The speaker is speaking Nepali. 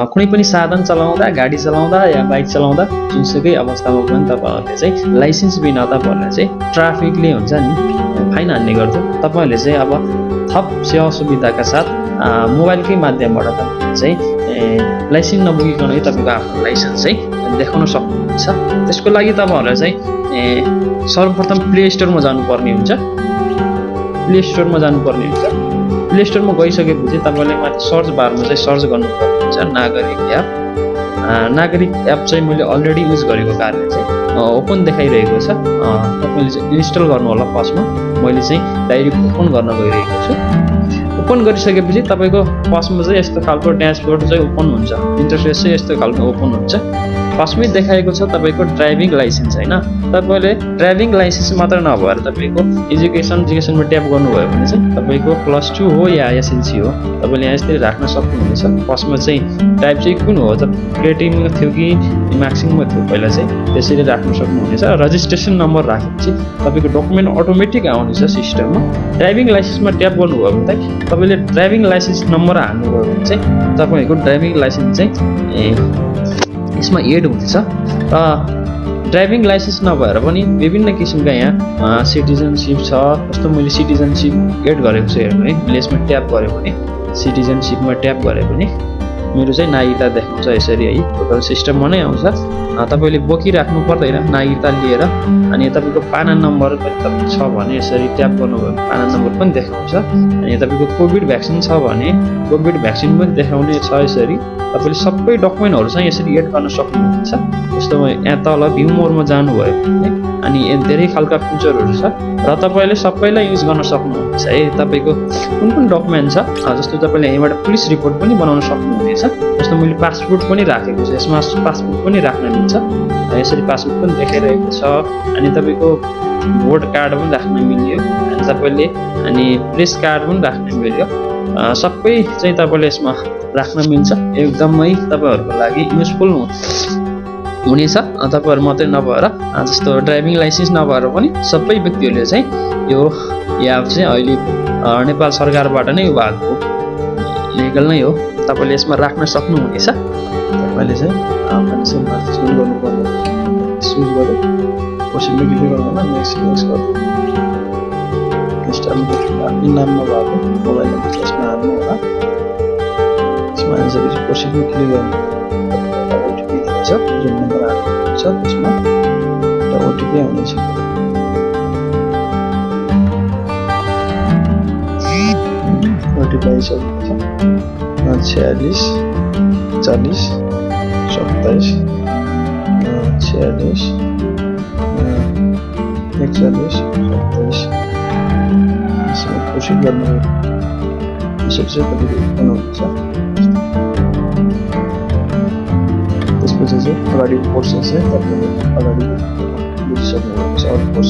कुनै पनि साधन चलाउँदा, गाडी चलाउँदा या बाइक चलाउँदा जुनसुकै अवस्थामा पनि तपाईहरुले चाहिँ लाइसेन्स बिना तपाईहरुले चाहिँ ट्राफिकले हुन्छ नि फाइन हान्ने गर्छ। तपाईहरुले चाहिँ अब थप सेवा सुविधाका साथ मोबाइलकै माध्यमबाट तपाईले चाहिँ लाइसेन्स नबोकिकन तपाईको आफ्नो लाइसेन्स चाहिँ देखाउन सक्नुहुन्छ। त्यसको लागि तपाईहरुले चाहिँ सर्वप्रथम प्ले स्टोरमा जानुपर्ने हुन्छ। प्ले स्टोरमा गइसकेपछि तपाईले माथि सर्च बारमा चाहिँ सर्च गर्नुपर्ने हुन्छ नागरिक एप। नागरिक एप चाहिँ मैले अलरेडी युज गरेको कारणले चाहिँ ओपन देखाइरहेको छ। तपाईले चाहिँ इन्स्टल गर्नु होला। फर्स्टमा मैले चाहिँ डाइरेक्ट ओपन गर्न गइरहेको छु। ओपन गरिसकेपछि तपाईको फर्स्टमा चाहिँ यस्तो खालको ड्याशबोर्ड चाहिँ ओपन हुन्छ। इन्टरफेस चाहिँ यस्तो खालको ओपन हुन्छ। फर्स्टमै देखाएको छ तपाईको ड्राइभिङ लाइसेन्स हैन। तपाईले ड्राइभिङ लाइसेन्स मात्र नभएर तपाईको एजुकेसनमा ट्याप गर्नुभयो भने चाहिँ तपाईको +2 हो या एसएलसी हो तपाईले यहाँ यसरी राख्न सक्नुहुनेछ। फर्स्टमा चाहिँ टाइप चाहिँ कुन हो त प्लेटिङमा थियो कि म्याक्सिङमा थियो पहिला चाहिँ त्यसरी राख्न सक्नुहुनेछ। रजिस्ट्रेसन नम्बर राखेपछि तपाईको डकुमेन्ट अटोमेटिक आउनेछ सिस्टममा। ड्राइभिङ लाइसेन्समा ट्याप गर्नुभयो भने चाहिँ तपाईले ड्राइभिङ लाइसेन्स नम्बर हाल्नुभयो भने चाहिँ तपाईको ड्राइभिङ लाइसेन्स चाहिँ यसमा एड हुनेछ। र ड्राइभिङ लाइसेन्स नभएर पनि विभिन्न किसिमका यहाँ सिटिजनशिप छ। जस्तो मैले सिटिजनशिप एड गरेको छु हेर्नु है। मैले यसमा ट्याप गरे भने सिटिजनशिपमा ट्याप गरे भने मेरो चाहिँ नागरिकता देखाउँछ यसरी है। टोटल सिस्टममा नै आउँछ। तपाईले बोकिराख्नु पर्दैन नागरिकता लिएर। अनि तपाईको पाना नम्बर पनि तपाईको छ भने यसरी ट्याप गर्नुभयो भने पाना नम्बर पनि देखाउँछ। अनि तपाईको कोभिड भ्याक्सिन छ भने कोभिड भ्याक्सिन पनि देखाउने छ यसरी। तपाईले सबै डकुमेन्टहरु चाहिँ यसरी एड गर्न सक्नुहुन्छ। जस्तो यहाँ तल भ्यू मोडमा जानुभयो भने अनि धेरै खालका फिचरहरु छ र तपाईले सबैलाई युज गर्न सक्नुहुन्छ है। तपाईको कुन डकुमेन्ट छ जस्तो तपाईले यहाँबाट पुलिस रिपोर्ट पनि बनाउन सक्नुहुनेछ। जस्तो मैले पासपोर्ट पनि राखेको छु। यसमा पासपोर्ट पनि राख्न मिल्छ। यसरी पासपोर्ट पनि देखाइरहेको छ। अनि तपाईको भोट कार्ड पनि राख्न मिल्यो। अनि तपाईले अनि प्रेस कार्ड पनि राख्न मिल्यो। सबै चाहिँ तपाईले यसमा राख्न मिल्छ। एकदमै तपाईहरुको लागि युजफुल हुनेछ। तपाईहरु मात्रै नभएर जस्तो ड्राइभिङ लाइसेन्स नभएर पनि सबै व्यक्तिहरुले चाहिँ यो एप चाहिँ अहिले नेपाल सरकारबाट नै भएको लिगल नै हो। तपाईले यसमा राख्न सक्नुहुनेछ। तपाईले चाहिँ मान्छे माथि सुरु गर्नुपर्ने सुरु गर्यो पछिल्लो क्लिक गर्नुमा नेक्स्ट गर्नु स्टार्ट आफ्नो नाममा भएको मोबाइल नम्बर यसमा हाल्नु होला। यसमा हालिसकेपछि पछिल्लो क्लिक गर्नु ओटिपी दिन्छ। जुन नम्बर हाल्नु छ त्यसमा एउटा ओटिपी आउनेछ। ओटिपी आइसकेको छ। 46 40 27 46 41 27 यसमा कोसिस गर्नु यसरी चाहिँ तपाईले बनाउनुहुन्छ। त्यसपछि चाहिँ अगाडि प्रोसेस चाहिँ तपाईले अगाडि बुझिसक्नुहुन्छ। अरू प्रोसेस